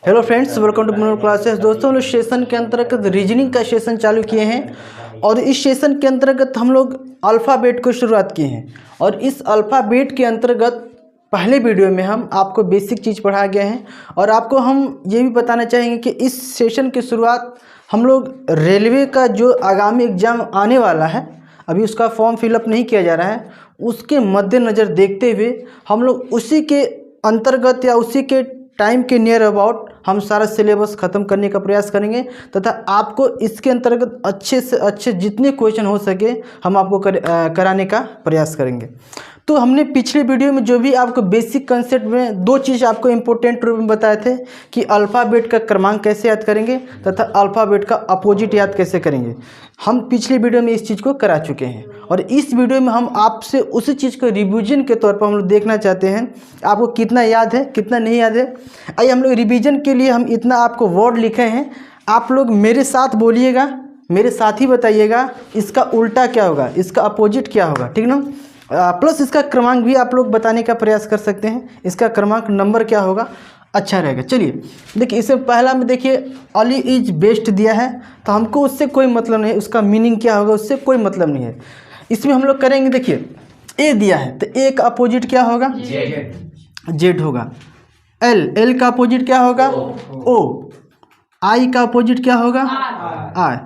Hello friends, welcome to Monor classes. दोस्तों, हम लोग सेशन के अंतर्गत रीजनिंग का सेशन चालू किए हैं और इस सेशन के अंतर्गत हम लोग अल्फ़ाबेट को शुरुआत किए हैं। और इस अल्फ़ाबेट के अंतर्गत पहले वीडियो में हम आपको बेसिक चीज़ पढ़ा गए हैं और आपको हम ये भी बताना चाहेंगे कि इस सेशन की शुरुआत हम लोग रेलवे का जो आगामी एग्ज़ाम आने वाला है, अभी उसका फॉर्म फिलअप नहीं किया जा रहा है, उसके मद्देनज़र देखते हुए हम लोग उसी के अंतर्गत या उसी के टाइम के नियर अबाउट हम सारा सिलेबस ख़त्म करने का प्रयास करेंगे तथा आपको इसके अंतर्गत अच्छे से अच्छे जितने क्वेश्चन हो सके हम आपको कराने का प्रयास करेंगे। तो हमने पिछले वीडियो में जो भी आपको बेसिक कंसेप्ट में दो चीज़ आपको इम्पोर्टेंट रूप में बताए थे कि अल्फ़ाबेट का क्रमांक कैसे याद करेंगे तथा अल्फ़ाबेट का अपोजिट याद कैसे करेंगे। हम पिछले वीडियो में इस चीज़ को करा चुके हैं और इस वीडियो में हम आपसे उसी चीज़ को रिवीजन के तौर पर हम लोग देखना चाहते हैं आपको कितना याद है कितना नहीं याद है। आइए हम लोग रिवीजन के लिए हम इतना आपको वर्ड लिखे हैं, आप लोग मेरे साथ बोलिएगा, मेरे साथ ही बताइएगा इसका उल्टा क्या होगा, इसका अपोजिट क्या होगा, ठीक ना। प्लस इसका क्रमांक भी आप लोग बताने का प्रयास कर सकते हैं, इसका क्रमांक नंबर क्या होगा, अच्छा रहेगा। चलिए देखिए, इससे पहला में देखिए अली इज बेस्ट दिया है तो हमको उससे कोई मतलब नहीं है, उसका मीनिंग क्या होगा उससे कोई मतलब नहीं है। इसमें हम लोग करेंगे, देखिए ए दिया है तो ए का अपोजिट क्या होगा, जेड होगा। एल का अपोजिट क्या होगा, ओ। आई का अपोजिट क्या होगा, आर।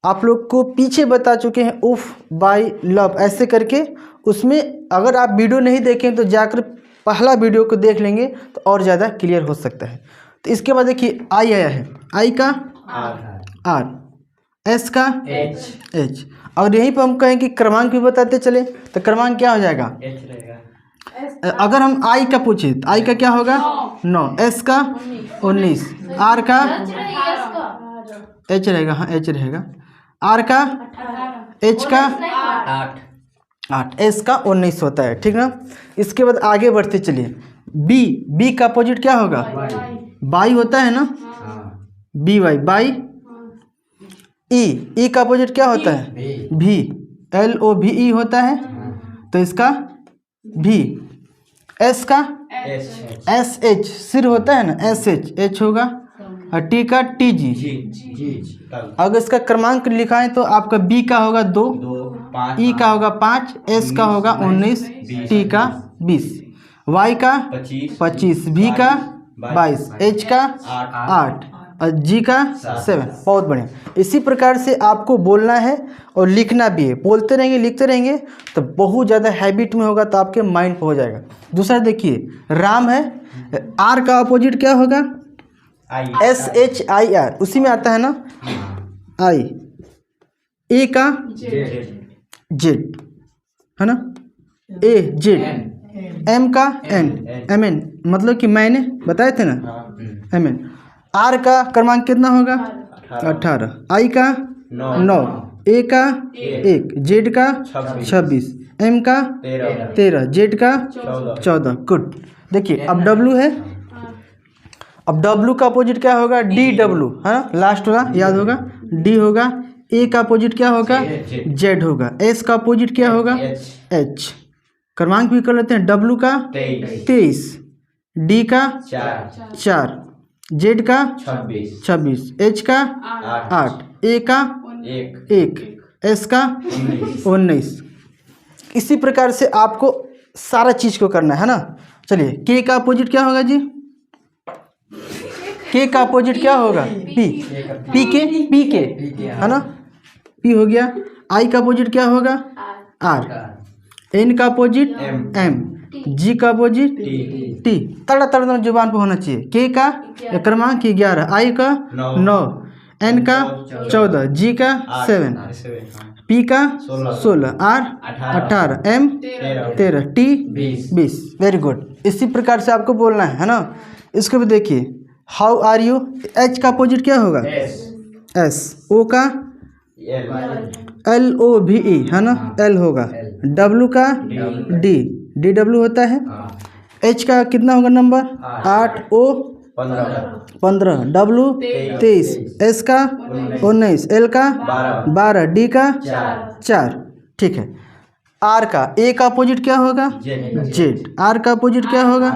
आप लोग को पीछे बता चुके हैं उफ, बाय, लव, ऐसे करके। उसमें अगर आप वीडियो नहीं देखें तो जाकर पहला वीडियो को देख लेंगे तो और ज़्यादा क्लियर हो सकता है। तो इसके बाद देखिए आई आया है, आई का आर, एस का एच। और यहीं पर हम कहें कि क्रमांक भी बताते चले तो क्रमांक क्या हो जाएगा, अगर हम आई का पूछे तो आई का क्या होगा 9, एस का 19, आर का एच रहेगा, हाँ एच रहेगा, आर का एच का 8, एस का 19 होता है, ठीक ना। इसके बाद आगे बढ़ते चलिए, बी का अपोजिट क्या होगा, बाई होता है ना, बी वाई, बाई। ई का अपोजिट क्या होता है, भी, LOVE होता है तो इसका भी। एस का SH, सिर होता है ना, SH, एच होगा। और टी का TG। अगर इसका क्रमांक लिखाएं तो आपका बी का होगा 2, ई का होगा 5, एस का होगा 19, टी का 20, वाई का 25, भी का 22, एच का 8 और जी का 7। बहुत बढ़िया। इसी प्रकार से आपको बोलना है और लिखना भी है, बोलते रहेंगे लिखते रहेंगे तो बहुत ज़्यादा हैबिट में होगा तो आपके माइंड पे हो जाएगा। दूसरा देखिए राम है, आर का अपोजिट क्या होगा, SHIR, उसी में आता है ना, आई। ए का जेड है ना, ए जेड। एम का MN, मतलब कि मैंने बताए थे ना, MN। आर का क्रमांक कितना होगा 18, आई का 9, ए का 1, जेड का 26, एम का 13, जेड का 14। गुड। देखिए अब डब्लू है, अब डब्लू का अपोजिट क्या होगा, DW है ना, लास्ट वाला याद होगा, डी होगा। ए का अपोजिट क्या होगा, जेड होगा। एस का अपोजिट क्या होगा, एच। क्रमांक भी कर लेते हैं, डब्लू का 23, डी का 4, जेड का 26, एच का 8, ए का 1, एस का 19। इसी प्रकार से आपको सारा चीज़ को करना है ना। चलिए के का अपोजिट क्या होगा जी, के का अपोजिट क्या होगा, पी के है ना, पी हो गया। आई का अपोजिट क्या होगा, आर। एन का अपोजिट एम, जी का अपोजिट टी। तड़ा जुबान पे होना चाहिए। के का क्रमांक 11, आई का 9, एन का 14, जी का 7, पी का 16, R 18, M 13, T 20। Very good. इसी प्रकार से आपको बोलना है ना। इसको भी देखिए, हाउ आर यू, एच का अपोजिट क्या होगा, एस। ओ का LOVE है ना, एल होगा। डब्लू का DW होता है। एच का कितना होगा नंबर, 8, O 15, W 23, एस का 19, एल का 12, डी का 4। ठीक है। आर का ए का अपोजिट क्या होगा, जेड। आर का अपोजिट क्या होगा,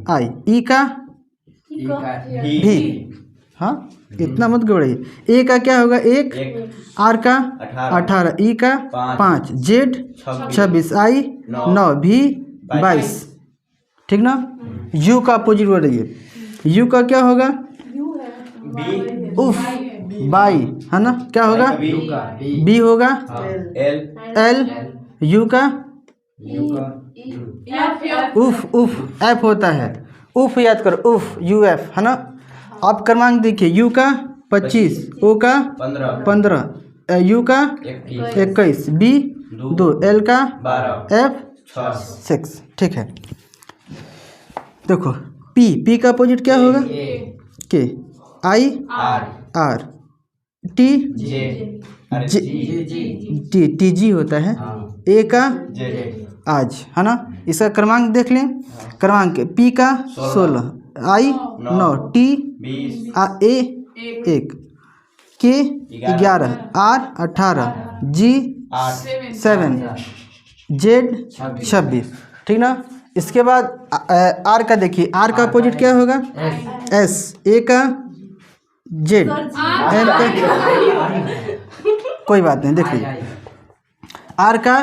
आई। ई का भी। हाँ, इतना मत गड़बड़ाइए। ए का क्या होगा? 1, आर का 18, ई का 5, जेड 26, आई 9, भी 22। ठीक ना? यू का अपोजिट वर्ड है ये। यू का क्या होगा? उफ, बाई, है ना? क्या होगा? बी होगा। एल, यू का उफ, उफ एफ होता है। उफ याद करो, उफ यू एफ, है ना? आप क्रमांक देखिए, यू का 25, ओ का 15, यू का 21, बी 2, एल का 12, एफ 6। ठीक है, देखो पी का अपोजिट क्या होगा? के, I R, T T G होता है। ए का आज, है ना? इसका क्रमांक देख लें। क्रमांक पी का 16, आई 9, टी ए 1, के 11, आर 18, जी 7, जेड 26। ठीक ना? इसके बाद आर का देखिए, आर का अपोजिट क्या होगा? एस, ए का जेड, एम का कोई बात नहीं, देख लीजिए। आर का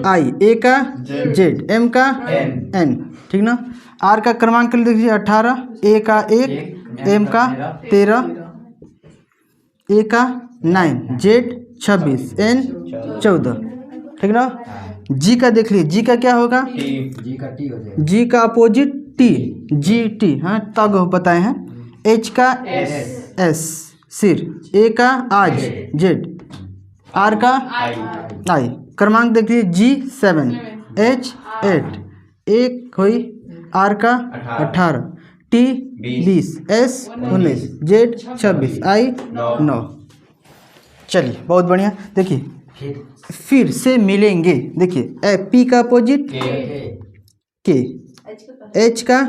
आई, ए का जेड, एम का एन। ठीक ना? आर का क्रमांक देखिए 18, ए का 1, एम का 13, ए का 9, जेड 26, एन 14। ठीक ना? जी का देख लीजिए, जी का क्या होगा? जी का अपोजिट टी, जी टी, हाँ तग बताए हैं। एच का एस, सिर, ए का आज, जेड, आर का आई। क्रमांक देखिए, जी 7, एच 8, एक हुई, आर का 18, टी 20, एस 19, जेड 26, आई 9। चलिए, बहुत बढ़िया। देखिए फिर से मिलेंगे। देखिए पी का अपोजिट के, एच का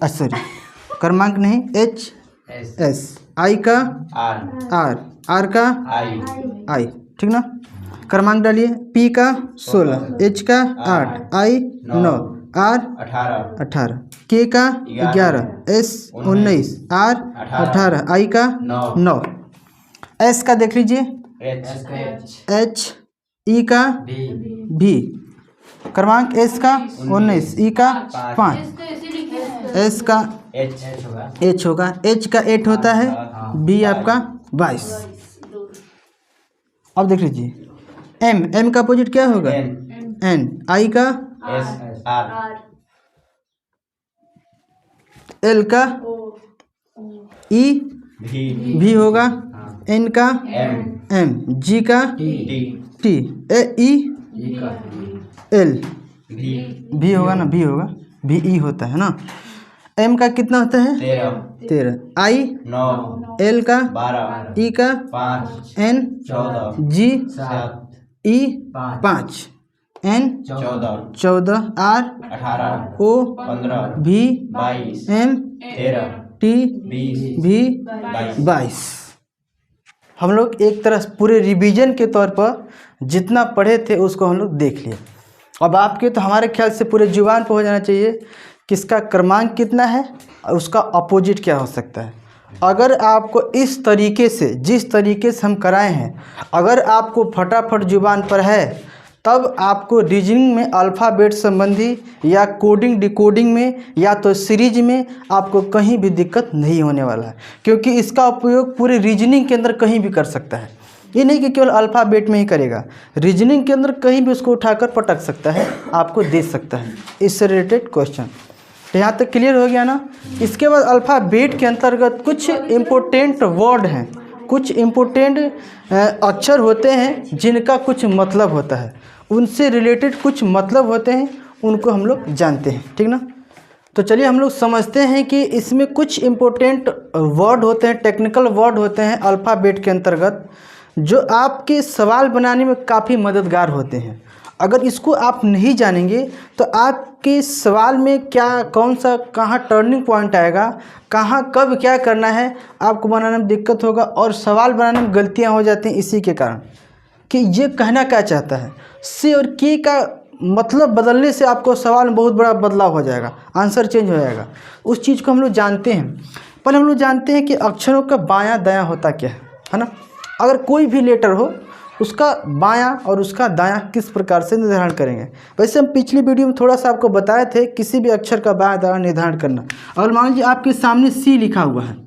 सॉरी क्रमांक नहीं, एच एस, आई का आर का आई। ठीक ना? क्रमांक डालिए, पी का 16, एच का 8, आई 9, आर 18, के का 11, एस 19, आर 18, आई का 9। एस का देख लीजिए, एच, ई का भी, क्रमांक एस का 19, ई का 5, एस का एच होगा, एच का 8 होता है, बी आपका 22। अब देख लीजिए एम का अपोजिट क्या होगा? एन, आई का एल का ई भी होगा, एन का एम, जी का टी, ई एल भी होगा ना, भी होगा, भी ई होता है ना। एम का कितना होता है? 13, आई 9, एल का 12, ई का 5, N 14, G 7, E 5, N 14, R 18, O 15, V 22, M 13, T 20, भी 22। हम लोग एक तरह पूरे रिवीजन के तौर पर जितना पढ़े थे उसको हम लोग देख लिए। अब आपके तो हमारे ख्याल से पूरे जुबान पर हो जाना चाहिए किसका क्रमांक कितना है और उसका अपोजिट क्या हो सकता है। अगर आपको इस तरीके से, जिस तरीके से हम कराए हैं, अगर आपको फटाफट जुबान पर है, तब आपको रीजनिंग में अल्फ़ाबेट संबंधी या कोडिंग डिकोडिंग में या तो सीरीज में आपको कहीं भी दिक्कत नहीं होने वाला है, क्योंकि इसका उपयोग पूरे रीजनिंग के अंदर कहीं भी कर सकता है। ये नहीं कि केवल अल्फ़ाबेट में ही करेगा, रीजनिंग के अंदर कहीं भी उसको उठाकर पटक सकता है, आपको दे सकता है इससे रिलेटेड क्वेश्चन। तो यहाँ तक क्लियर हो गया ना। इसके बाद अल्फ़ाबेट के अंतर्गत कुछ इम्पोर्टेंट वर्ड हैं, कुछ इम्पोर्टेंट अक्षर होते हैं जिनका कुछ मतलब होता है, उनसे रिलेटेड कुछ मतलब होते हैं, उनको हम लोग जानते हैं। ठीक ना? तो चलिए हम लोग समझते हैं कि इसमें कुछ इम्पोर्टेंट वर्ड होते हैं, टेक्निकल वर्ड होते हैं अल्फ़ाबेट के अंतर्गत, जो आपके सवाल बनाने में काफ़ी मददगार होते हैं। अगर इसको आप नहीं जानेंगे तो आपके सवाल में क्या, कौन सा, कहाँ टर्निंग पॉइंट आएगा, कहाँ कब क्या करना है, आपको बनाने में दिक्कत होगा और सवाल बनाने में गलतियां हो जाती हैं इसी के कारण कि ये कहना क्या चाहता है। से और के का मतलब बदलने से आपको सवाल में बहुत बड़ा बदलाव हो जाएगा, आंसर चेंज हो जाएगा। उस चीज़ को हम लोग जानते हैं। पहले हम लोग जानते हैं कि अक्षरों का बायां दायां होता क्या है ना। अगर कोई भी लेटर हो उसका बायां और उसका दायां किस प्रकार से निर्धारण करेंगे। वैसे हम पिछली वीडियो में थोड़ा सा आपको बताए थे किसी भी अक्षर का बायां दायां निर्धारण करना। अगर मान लीजिए आपके सामने सी लिखा हुआ है,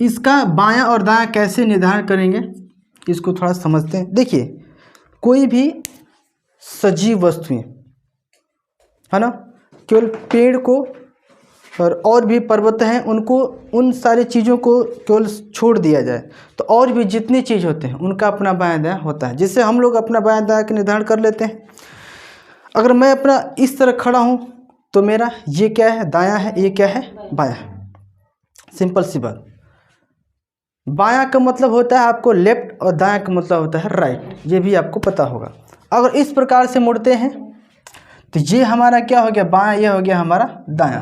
इसका बायां और दायां कैसे निर्धारण करेंगे, इसको थोड़ा समझते हैं। देखिए, कोई भी सजीव वस्तुएं है ना, केवल पेड़ को और भी पर्वत हैं उनको, उन सारी चीज़ों को केवल छोड़ दिया जाए तो और भी जितनी चीज़ होते हैं उनका अपना बायां दायां होता है, जिससे हम लोग अपना बायां दायां का निर्धारण कर लेते हैं। अगर मैं अपना इस तरह खड़ा हूँ तो मेरा ये क्या है, दायां है, ये क्या है, बायां है। सिंपल सी बात। बायां का मतलब होता है आपको लेफ्ट और दायां का मतलब होता है राइट, ये भी आपको पता होगा। अगर इस प्रकार से मुड़ते हैं तो ये हमारा क्या हो गया, बायां, ये हो गया हमारा दायां।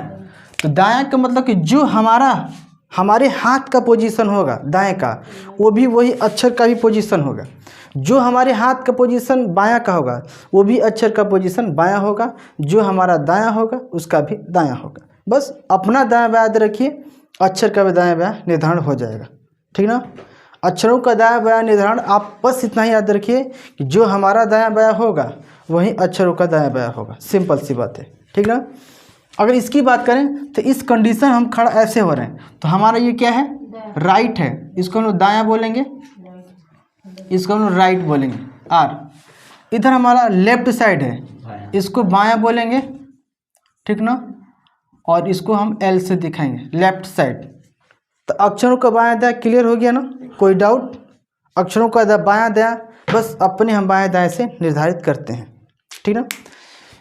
तो दायां का मतलब कि जो हमारे हाथ का पोजीशन होगा दाएं का, वो भी वही अक्षर का भी पोजीशन होगा। जो हमारे हाथ का पोजीशन बायां का होगा वो भी अक्षर का पोजीशन बायां होगा, जो हमारा दायां होगा उसका भी दायां होगा। बस अपना दायां बायां याद रखिए, अक्षर का भी दायां बायां निर्धारण हो जाएगा, ठीक ना। अक्षरों का दायां बायां निर्धारण आप बस इतना ही याद रखिए कि जो हमारा दायां बायां होगा वहीं अक्षरों का दायां बायां होगा। सिंपल सी बात है, ठीक ना। अगर इसकी बात करें तो इस कंडीशन हम खड़ा ऐसे हो रहे हैं तो हमारा ये क्या है, राइट है, इसको हम लोग दायां बोलेंगे, इसको हम लोग राइट बोलेंगे। आर इधर हमारा लेफ्ट साइड है, इसको बायां बोलेंगे, ठीक ना। और इसको हम एल से दिखाएंगे, लेफ्ट साइड। तो अक्षरों का बायां दायां क्लियर हो गया ना, कोई डाउट। अक्षरों का बायां दायां बस अपने हम बायां दायां से निर्धारित करते हैं, ठीक ना।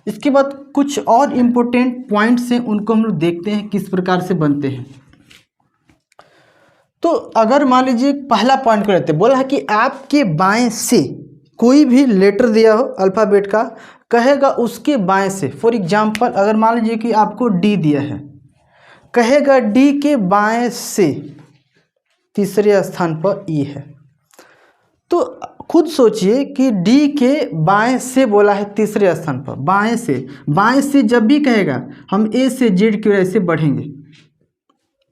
इसके बाद कुछ और इम्पोर्टेंट पॉइंट्स हैं, उनको हम लोग देखते हैं किस प्रकार से बनते हैं। तो अगर मान लीजिए पहला पॉइंट को लेते हैं, बोला है कि आपके बाएं से कोई भी लेटर दिया हो अल्फ़ाबेट का, कहेगा उसके बाएं से। फॉर एग्जांपल अगर मान लीजिए कि आपको डी दिया है, कहेगा डी के बाएं से तीसरे स्थान पर ई है। तो खुद सोचिए कि डी के बाएं से बोला है तीसरे स्थान पर, बाएं से। बाएं से जब भी कहेगा हम ए से जेड की ओर ऐसे बढ़ेंगे,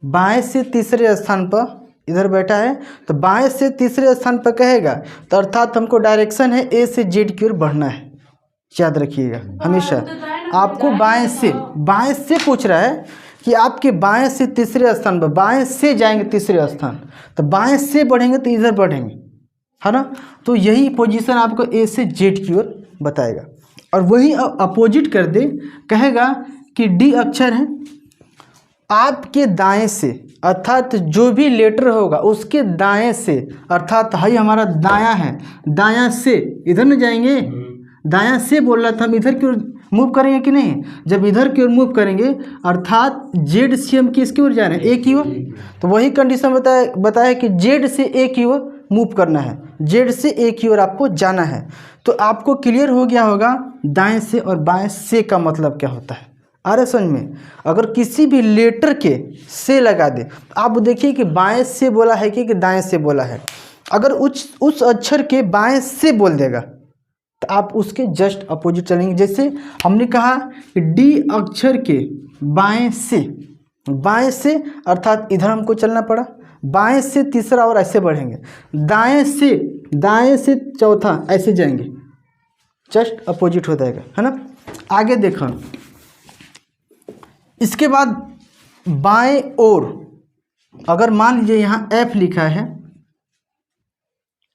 बाएं से तीसरे स्थान पर इधर बैठा है तो बाएं से तीसरे स्थान पर कहेगा तो अर्थात हमको डायरेक्शन है ए से जेड की ओर बढ़ना है। याद रखिएगा हमेशा, आपको बाएं से पूछ रहा है कि आपके बाएं से तीसरे स्थान पर, बाएं से जाएंगे तीसरे स्थान तो बाएं से बढ़ेंगे तो इधर बढ़ेंगे, है ना। तो यही पोजीशन आपको ए से जेड की ओर बताएगा। और वही अपोजिट कर दे, कहेगा कि डी अक्षर है आपके दाएं से, अर्थात जो भी लेटर होगा उसके दाएं से, अर्थात हाई हमारा दायां है, दायां से इधर न जाएंगे, दायां से बोल रहा था, हम इधर की ओर मूव करेंगे कि नहीं। जब इधर की ओर मूव करेंगे अर्थात जेड से हम किसकी ओर जा रहे हैं, ए की ओर। तो वही कंडीशन बताया कि जेड से ए की ओर मूव करना है, जेड से ए की ओर आपको जाना है। तो आपको क्लियर हो गया होगा दाएं से और बाएं से का मतलब क्या होता है। आ रहा समझ में। अगर किसी भी लेटर के से लगा दे, आप देखिए कि बाएं से बोला है कि दाएं से बोला है। अगर उस अक्षर के बाएं से बोल देगा तो आप उसके जस्ट अपोजिट चलेंगे। जैसे हमने कहा कि डी अक्षर के बाएं से अर्थात इधर हमको चलना पड़ा, बाएं से तीसरा और ऐसे बढ़ेंगे, दाएं से चौथा ऐसे जाएंगे, जस्ट अपोजिट हो जाएगा, है ना। आगे देखो, इसके बाद बाएं ओर अगर मान लीजिए यहाँ एफ लिखा है,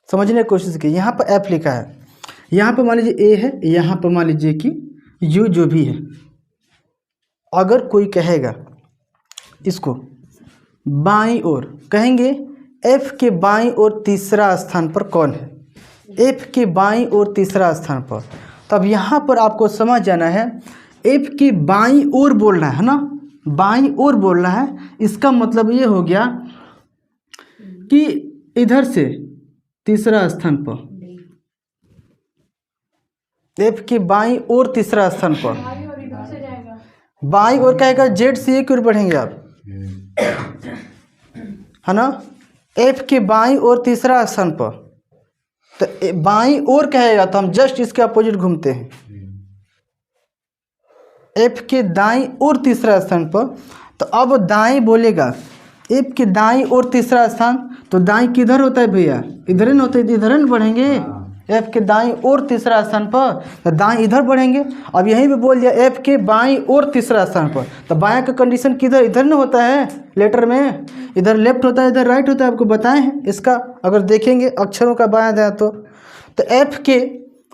समझने की कोशिश की, यहाँ पर एफ लिखा है, यहाँ पर मान लीजिए ए है, यहाँ पर मान लीजिए कि यू जो भी है। अगर कोई कहेगा इसको बाईं ओर, कहेंगे एफ के बाईं ओर तीसरा स्थान पर कौन है, एफ के बाईं ओर तीसरा स्थान पर। तब यहाँ पर आपको समझ जाना है एफ की बाईं ओर बोलना है ना, बाईं ओर बोलना है। इसका मतलब ये हो गया कि इधर से तीसरा स्थान पर, एफ की बाईं ओर तीसरा स्थान पर, बाईं ओर कहेगा जेड से एक ओर बढ़ेंगे आप, है ना। एफ के बाईं ओर तीसरा स्थान पर, तो बाईं ओर कहेगा तो हम जस्ट इसके अपोजिट घूमते हैं, एफ के दाईं और तीसरा स्थान पर, तो अब दाईं बोलेगा एफ के दाईं और तीसरा स्थान, तो दाईं किधर होता है भैया, इधर ही ना होता है, इधर ही बढ़ेंगे। एफ के दाईं और तीसरा स्थान पर, तो दाईं इधर बढ़ेंगे। अब यहीं पे बोल दिया एफ के बाईं और तीसरा स्थान पर, तो बायां का कंडीशन किधर, इधर ना होता है लेटर में, इधर लेफ्ट होता है इधर राइट होता है, आपको बताए हैं इसका। अगर देखेंगे अक्षरों का बायां दायां तो एफ के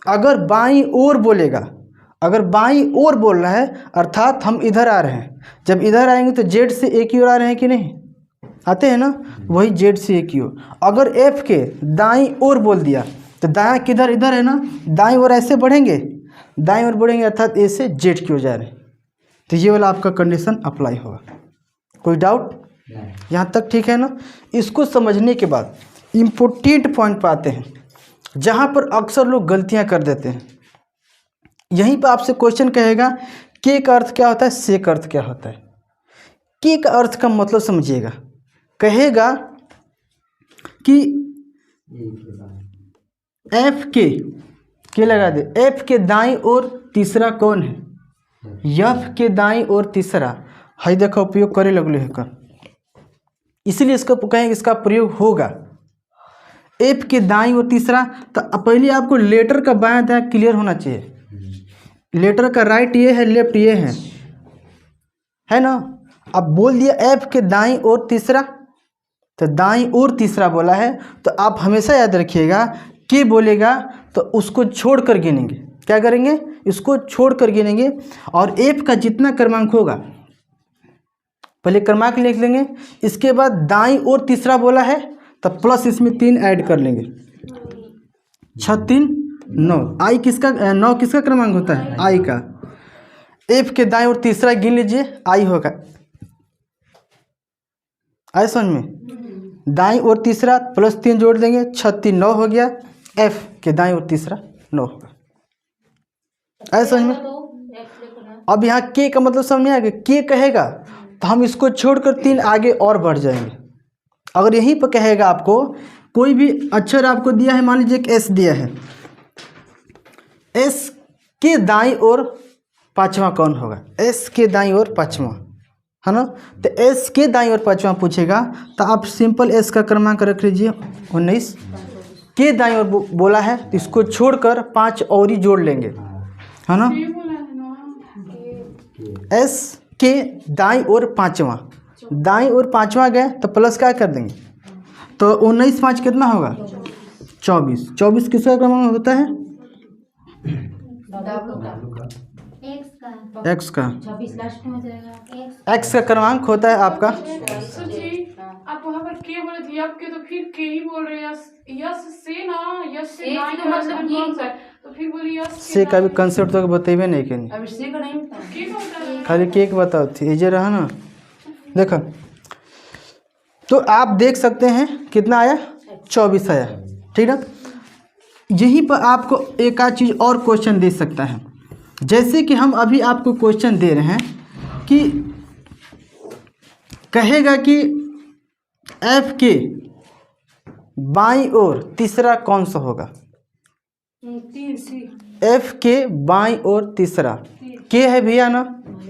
अगर बाईं ओर बोलेगा, अगर बाईं ओर बोल रहा है अर्थात हम इधर आ रहे हैं, जब इधर आएंगे तो जेड से एक ही ओर आ रहे हैं कि नहीं, आते हैं ना, वही जेड से एक ही ओर। अगर एफ के दाईं ओर बोल दिया तो दायां किधर, इधर है ना, दाईं ओर ऐसे बढ़ेंगे, दाईं ओर बढ़ेंगे अर्थात ए से जेड की ओर जा रहे हैं, तो ये वाला आपका कंडीशन अप्लाई होगा। कोई डाउट यहाँ तक, ठीक है ना। इसको समझने के बाद इम्पोर्टेंट पॉइंट पर आते हैं जहाँ पर अक्सर लोग गलतियाँ कर देते हैं। यहीं पर आपसे क्वेश्चन कहेगा के का अर्थ क्या होता है, से का अर्थ क्या होता है। के का अर्थ का मतलब समझिएगा, कहेगा कि एफ के लगा दे, एफ के दाईं ओर तीसरा कौन है, एफ के दाईं ओर तीसरा है, देखो उपयोग करे लगले है कर, इसलिए इसका कहेंगे इसका प्रयोग होगा। एफ के दाईं ओर तीसरा, तो पहले आपको लेटर का बायां दायां क्लियर होना चाहिए। लेटर का राइट ये है, लेफ्ट ये है ना। अब बोल दिया एफ के दाईं ओर तीसरा, तो दाईं ओर तीसरा बोला है, तो आप हमेशा याद रखिएगा के बोलेगा तो उसको छोड़ कर गिनेंगे, क्या करेंगे, इसको छोड़ कर गिनेंगे। और एफ का जितना क्रमांक होगा पहले क्रमांक लिख लेंगे, इसके बाद दाईं ओर तीसरा बोला है तो प्लस इसमें 3 ऐड कर लेंगे, 6 3 9। आई किसका, 9 किसका क्रमांक होता है, आई का। एफ के दाईं ओर तीसरा गिन लीजिए, आई होगा, आए समझ में, दाईं ओर तीसरा प्लस 3 जोड़ देंगे, 6 3 9 हो गया, एफ के दाईं ओर तीसरा 9 होगा, आए समझ में। अब यहाँ के का मतलब समझ में आ गया, के कहेगा तो हम इसको छोड़कर 3 आगे और बढ़ जाएंगे। अगर यहीं पर कहेगा आपको कोई भी अक्षर आपको दिया है, मान लीजिए एक एस दिया है, एस के दाईं ओर पांचवा कौन होगा, एस के दाईं ओर पांचवा है ना। तो एस के दाईं ओर पांचवा पूछेगा तो आप सिंपल एस का क्रमांक रख लीजिए 19, के दाईं ओर बोला है तो इसको छोड़कर 5 और ही जोड़ लेंगे, है ना। एस के दाईं ओर पांचवा, दाईं ओर पांचवा गए तो प्लस क्या कर देंगे, तो 19 5 कितना होगा 24, 24 किसका क्रमांक होता है, एक्स का, एक्स का क्रमांक होता है आपका। आप वहाँ पर के बोले थे अब के, तो फिर के ही बोल रहे हैं, यस से ना, यस से ना का मतलब कौन सा है, तो फिर बोली यस से का भी कंसेप्ट तो बतेबे नहीं कहीं, अब से का नहीं पता, के का होता है खाली केक बताओ थी ये रहा ना। देखो तो आप देख सकते हैं कितना आया, 24 आया, ठीक ना। यहीं पर आपको एक आध चीज़ और क्वेश्चन दे सकता है, जैसे कि हम अभी आपको क्वेश्चन दे रहे हैं कि कहेगा कि एफ के बाईं ओर तीसरा कौन सा होगा, एफ के बाईं ओर तीसरा के है भैया ना,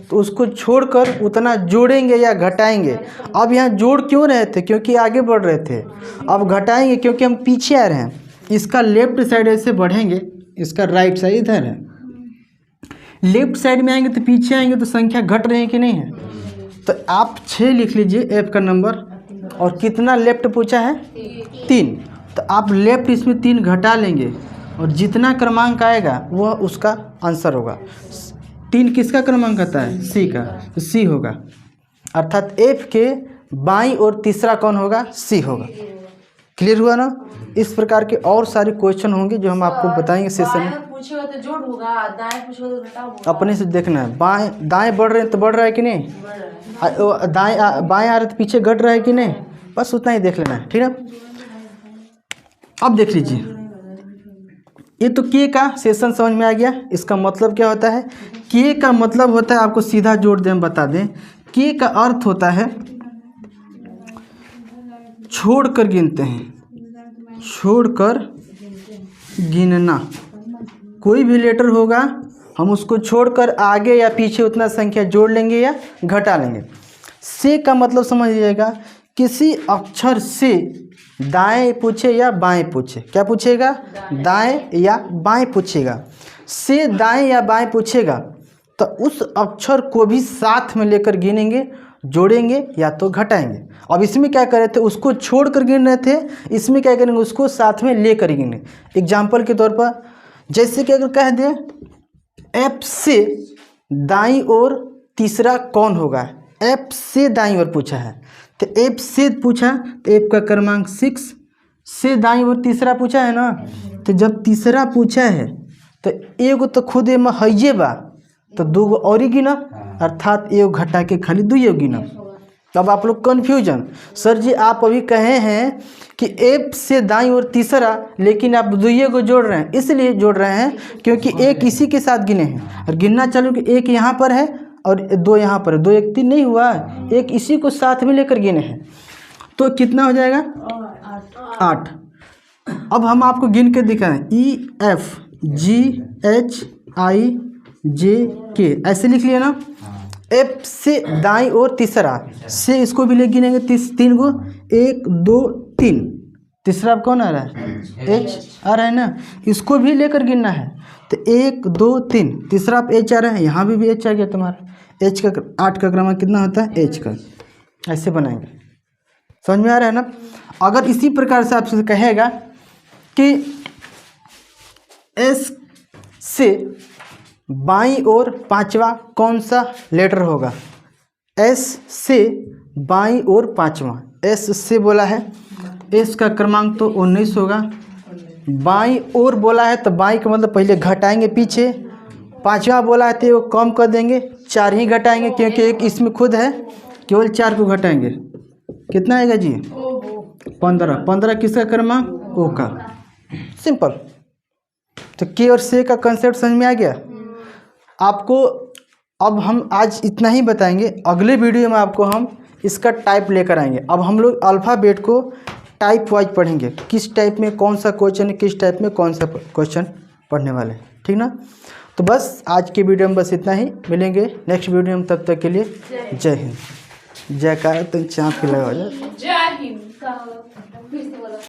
तो उसको छोड़कर उतना जोड़ेंगे या घटाएंगे। अब यहाँ जोड़ क्यों रहे थे, क्योंकि आगे बढ़ रहे थे, अब घटाएंगे क्योंकि हम पीछे आ रहे हैं। इसका लेफ्ट साइड ऐसे बढ़ेंगे, इसका राइट साइड इधर है, लेफ्ट साइड में आएंगे तो पीछे आएंगे तो संख्या घट रही है कि नहीं है। तो आप 6 लिख लीजिए एफ का नंबर, और कितना लेफ्ट पूछा है 3, तो आप लेफ्ट इसमें 3 घटा लेंगे और जितना क्रमांक आएगा वह उसका आंसर होगा। 3 किसका क्रमांक आता है, सी का, तो सी होगा, अर्थात एफ के बाईं ओर तीसरा कौन होगा, सी होगा। क्लियर हुआ ना। इस प्रकार के और सारे क्वेश्चन होंगे जो हम आपको बताएंगे सेशन में। पूछेगा तो जोड़ होगा, दाएं पूछेगा तो घटाव होगा, अपने से देखना है, बाएं दाएं बढ़ रहे हैं तो बढ़ रहा है कि नहीं, दाएं बाएं आ रहे तो पीछे घट रहा है कि नहीं, बस उतना ही देख लेना है, ठीक है। अब देख लीजिए, ये तो के का सेशन समझ में आ गया। इसका मतलब क्या होता है, के का मतलब होता है, आपको सीधा जोड़ दें, हम बता दें, के का अर्थ होता है छोड़ कर गिनते हैं, छोड़ कर गिनना। कोई भी लेटर होगा हम उसको छोड़कर आगे या पीछे उतना संख्या जोड़ लेंगे या घटा लेंगे। से का मतलब समझ लीजिएगा, किसी अक्षर से दाएं पूछे या बाएं पूछे। क्या पूछेगा? दाएं या बाएं पूछेगा। से दाएं या बाएं पूछेगा तो उस अक्षर को भी साथ में लेकर गिनेंगे, जोड़ेंगे या तो घटाएंगे। अब इसमें क्या कर रहे थे, उसको छोड़ कर गिन रहे थे, इसमें क्या करेंगे, उसको साथ में लेकर गिने। एग्जाम्पल के तौर पर जैसे कि अगर कह दें एफ से दाईं ओर तीसरा कौन होगा, एफ से दाईं ओर पूछा है तो एफ से पूछा तो एफ का क्रमांक 6, से दाईं ओर तीसरा पूछा है ना, तो जब तीसरा पूछा है तो एगो तो खुद में है बा तो दो गो और ही गिना, अर्थात एगो घटा के खाली 2 गिना। तब आप लोग कन्फ्यूजन, सर जी आप अभी कहे हैं कि एफ से दाईं ओर तीसरा, लेकिन आप 2 को जोड़ रहे हैं। इसलिए जोड़ रहे हैं क्योंकि एक इसी के साथ गिने हैं और गिनना चालू कि एक यहाँ पर है और 2 यहाँ पर है, 2 1 3 नहीं हुआ, एक इसी को साथ में लेकर गिने हैं। तो कितना हो जाएगा? 8। अब हम आपको गिन के दिखाएं, EFGHIJK ऐसे लिख लिया ना। एफ से दाईं ओर तीसरा, से इसको भी ले गिनेंगे 3 गो, 1 2 3, तीसरा अब कौन आ रहा है? एच आ रहा है ना, इसको भी लेकर गिनना है तो 1 2 3, तीसरा आप एच आ रहा है, यहाँ भी एच आ गया तुम्हारा। एच का 8 का क्रमांक कितना होता है? एच का। ऐसे बनाएंगे, समझ में आ रहा है ना। अगर इसी प्रकार से आपसे कहेगा कि एस से बाईं ओर 5वां कौन सा लेटर होगा, एस से बाईं ओर 5वां, एस से बोला है, एस का क्रमांक तो 19 होगा। बाईं ओर बोला है तो बाईं का मतलब पहले घटाएंगे पीछे, 5वां बोला है तो वो कम कर देंगे, 4 ही घटाएंगे क्योंकि एक इसमें खुद है, केवल 4 को घटाएंगे। कितना आएगा जी? 15। 15 किसका क्रमांक? ओ का। सिंपल। तो के और से का कंसेप्ट समझ में आ गया आपको। अब हम आज इतना ही बताएंगे, अगले वीडियो में आपको हम इसका टाइप लेकर आएंगे। अब हम लोग अल्फ़ाबेट को टाइप वाइज पढ़ेंगे, किस टाइप में कौन सा क्वेश्चन है, किस टाइप में कौन सा क्वेश्चन पढ़ने वाले हैं, ठीक ना। तो बस आज के वीडियो में बस इतना ही, मिलेंगे नेक्स्ट वीडियो में, तब तक के लिए जय हिंद। जयकार तो चाँप के लगा हो जाए। जय हिंद।